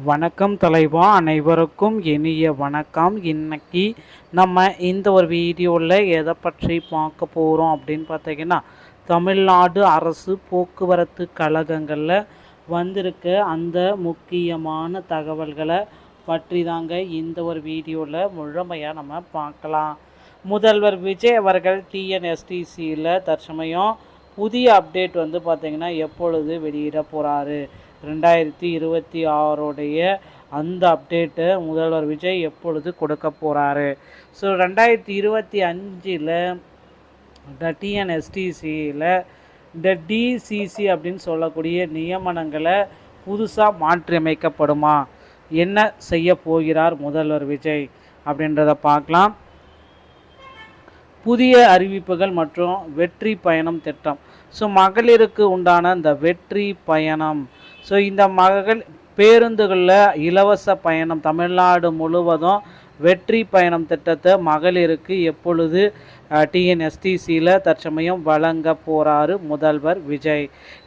வணக்கம் தலைவா, அனைவருக்கும் இனிய வணக்கம். இன்னைக்கு நம்ம இந்த ஒரு வீடியோவில் எதை பற்றி பார்க்க போகிறோம் அப்படின்னு பார்த்தீங்கன்னா, தமிழ்நாடு அரசு போக்குவரத்து கழகங்களில் வந்திருக்க அந்த முக்கியமான தகவல்களை பற்றி தாங்க இந்த ஒரு வீடியோவில் முழுமையாக நம்ம பார்க்கலாம். முதல்வர் விஜய் அவர்கள் டிஎன்எஸ்டிசியில் தற்சமயம் புதிய அப்டேட் வந்து பார்த்திங்கன்னா எப்பொழுது வெளியிட போகிறாரு, 2026 அந்த அப்டேட்டை முதல்வர் விஜய் எப்பொழுது கொடுக்க போகிறாரு. ஸோ 2025 இந்த டிஎன்எஸ்டிசியில் இந்த டிசிசி அப்படின்னு சொல்லக்கூடிய நியமனங்களை புதுசாக மாற்றியமைக்கப்படுமா, என்ன செய்ய போகிறார் முதல்வர் விஜய் அப்படின்றத பார்க்கலாம். புதிய அறிவிப்புகள் மற்றும் வெற்றி பயணம் திட்டம். ஸோ மகளிருக்கு உண்டான இந்த வெற்றி பயணம், ஸோ இந்த பேருந்துகளில் இலவச பயணம் தமிழ்நாடு முழுவதும் வெற்றி பயணம் திட்டத்தை மகளிருக்கு எப்பொழுது டிஎன்எஸ்டிசியில் தற்சமயம் வழங்க போகிறாரு முதல்வர் விஜய்,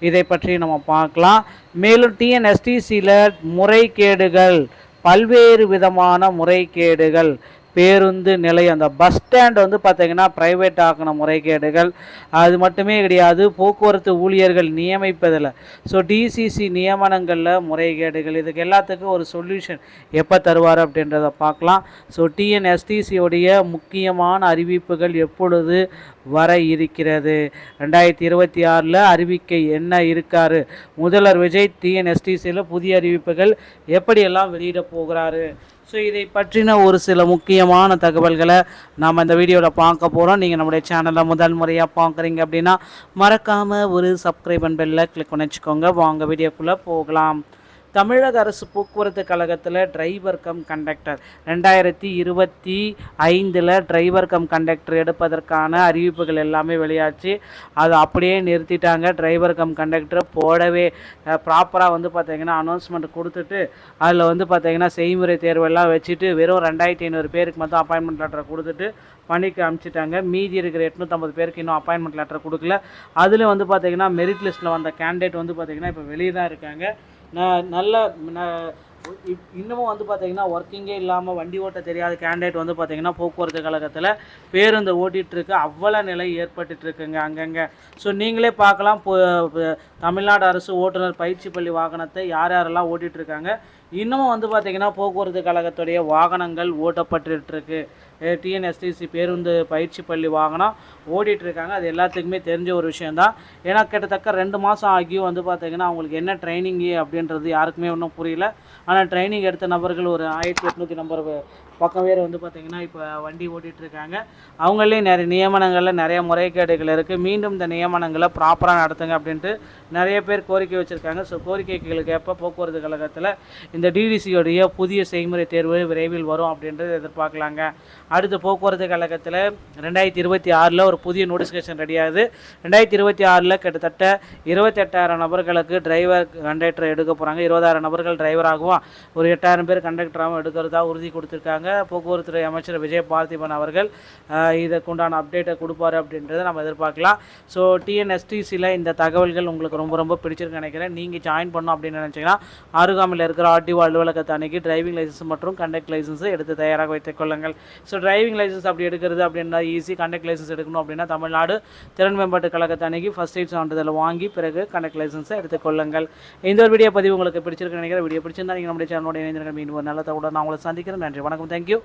இதை பற்றி நம்ம பார்க்கலாம். மேலும் டிஎன்எஸ்டிசியில் முறைகேடுகள், பல்வேறு விதமான முறைகேடுகள், பேருந்து நிலையம், அந்த பஸ் ஸ்டாண்ட் வந்து பார்த்திங்கன்னா ப்ரைவேட் ஆக்கின முறைகேடுகள், அது மட்டுமே கிடையாது, போக்குவரத்து ஊழியர்கள் நியமிப்பதில், ஸோ டிசிசி நியமனங்களில் முறைகேடுகள், இதுக்கு எல்லாத்துக்கும் ஒரு சொல்யூஷன் எப்போ தருவார் அப்படின்றத பார்க்கலாம். ஸோ டிஎன்எஸ்டிசியோடைய முக்கியமான அறிவிப்புகள் எப்பொழுது வர இருக்கிறது, 2026 அறிவிக்கை என்ன இருக்காரு, முதல்வர் விஜய் டிஎன்எஸ்டிசியில் புதிய அறிவிப்புகள் எப்படியெல்லாம் வெளியிட போகிறாரு, ஸோ இதை பற்றின ஒரு சில முக்கியமான தகவல்களை நாம் இந்த வீடியோவில் பார்க்க போகிறோம். நீங்கள் நம்முடைய சேனலை முதல் முறையாக பார்க்குறீங்க அப்படின்னா மறக்காமல் ஒரு சப்ஸ்கிரைப் அண்ட் பெல்லை கிளிக் பண்ணி வச்சுக்கோங்க. வாங்க வீடியோக்குள்ளே போகலாம். தமிழக அரசு போக்குவரத்து கழகத்தில் driver come conductor 2025 driver come conductor எடுப்பதற்கான அறிவிப்புகள் எல்லாமே வெளியாச்சு. அது அப்படியே நிறுத்திட்டாங்க. டிரைவர் கம் கண்டக்டரை போடவே ப்ராப்பராக வந்து பார்த்திங்கன்னா அனௌன்ஸ்மெண்ட் கொடுத்துட்டு அதில் வந்து பார்த்திங்கன்னா செய்முறை தேர்வெல்லாம் வச்சுட்டு வெறும் 2500 பேருக்கு மட்டும் அப்பாயின்மெண்ட் லெட்டரை கொடுத்துட்டு பணிக்கு அனுப்பிச்சிட்டாங்க. மீதி இருக்கிற 850 பேருக்கு இன்னும் அப்பாயின்மெண்ட் லெட்டர் கொடுக்கல. அதில் வந்து பார்த்திங்கன்னா மெரிட் லிஸ்ட்டில் வந்த கேண்டிடேட் வந்து பார்த்திங்கன்னா இப்போ வெளியே தான் இருக்காங்க. நல்ல இன்னமும் வந்து பார்த்திங்கன்னா ஒர்க்கிங்கே இல்லாமல் வண்டி ஓட்ட தெரியாத கேண்டிடேட் வந்து பார்த்திங்கன்னா போக்குவரத்து கழகத்தில் பேருந்து ஓட்டிகிட்ருக்கு, அவ்வளோ நிலை ஏற்பட்டுருக்குங்க அங்கங்கே. ஸோ நீங்களே பார்க்கலாம், தமிழ்நாடு அரசு ஓட்டுநர் பயிற்சி பள்ளி வாகனத்தை யார் யாரெல்லாம் ஓட்டிகிட்ருக்காங்க. இன்னமும் வந்து பார்த்திங்கன்னா போக்குவரத்து கழகத்துடைய வாகனங்கள் ஓட்டப்பட்டுருக்கு. டிஎன்எஸ்டிசி பேருந்து பயிற்சி பள்ளி வாகனம் ஓடிட்டுருக்காங்க. அது எல்லாத்துக்குமே தெரிஞ்ச ஒரு விஷயந்தான். ஏன்னா கிட்டத்தட்ட 2 மாதம் ஆகியும் வந்து பார்த்திங்கன்னா அவங்களுக்கு என்ன ட்ரைனிங்கு அப்படின்றது யாருக்குமே ஒன்றும் புரியல. ஆனால் ட்ரைனிங் எடுத்த நபர்கள் ஒரு 1800 நம்பர் பக்கம் பேர் வந்து பார்த்திங்கன்னா இப்போ வண்டி ஓட்டிகிட்ருக்காங்க. அவங்களே நிறைய நியமனங்களில் நிறைய முறைகேடுகள் இருக்குது. மீண்டும் இந்த நியமனங்களை ப்ராப்பராக நடத்துங்க அப்படின்ட்டு நிறைய பேர் கோரிக்கை வச்சுருக்காங்க. ஸோ கோரிக்கைகளுக்கு எப்போ போக்குவரத்து கழகத்தில் இந்த டிடிசியோடைய புதிய செய்முறை தேர்வு விரைவில் வரும் அப்படின்றது எதிர்பார்க்கலாங்க. அடுத்து போக்குவரத்து கழகத்தில் 2026 ஒரு புதிய நோட்டிஃபிகேஷன் ரெடியாகுது. 2026 கிட்டத்தட்ட 28,000 நபர்களுக்கு டிரைவர் கண்டக்டர் எடுக்க போகிறாங்க. 20,000 நபர்கள் டிரைவராகவும் ஒரு 8,000 பேர் கண்டக்டராகவும் எடுக்கிறதா உறுதி கொடுத்துருக்காங்க. போக்குவரத்துறை அமைச்சர் விஜய் பார்த்திபன் அவர்கள் இதற்குண்டான அப்டேட்டை கொடுப்பாரு அப்படின்றத நம்ம எதிர்பார்க்கலாம். ஸோ டிஎன்எஸ்டிசியில் இந்த தகவல்கள் உங்களுக்கு ரொம்ப ரொம்ப பிடிச்சிருக்கு நினைக்கிறேன். நீங்கள் ஜாயின் பண்ணணும் அப்படின்னு நினச்சிங்கன்னா அருகாமையில் இருக்கிற ஆர்டிஓ அலுவலகத்தை அன்றைக்கி டிரைவிங் லைசன்ஸ் மற்றும் கண்டக்ட் லைசன்ஸை எடுத்து தயாராக வைத்துக் கொள்ளுங்கள். ஸோ டிரைவிங் லைசன்ஸ் அப்படி எடுக்கிறது அப்படின்னா ஈஸி. கண்டக்ட் லைசன்ஸ் எடுக்கணும் அப்படின்னா தமிழ்நாடு திறன் மேம்பாட்டு கழகத்தை அன்றைக்கி ஃபஸ்ட் எய்ட் சான்றிதழ் வாங்கி பிறகு கண்டக்ட் லைசன்ஸை எடுத்துக்கொள்ளுங்கள். இந்த ஒரு வீடியோ பதிவு உங்களுக்கு பிடிச்சிருக்கு நினைக்கிறேன். வீடியோ பிடிச்சிருந்தா நீங்கள் நம்முடைய சேனலோட இணைந்திருக்க மீண்டும் ஒரு நல்ல தகவலுடன் நான் உங்களை சந்திக்கிறேன். நன்றி, வணக்கம், தேங்க்யூ.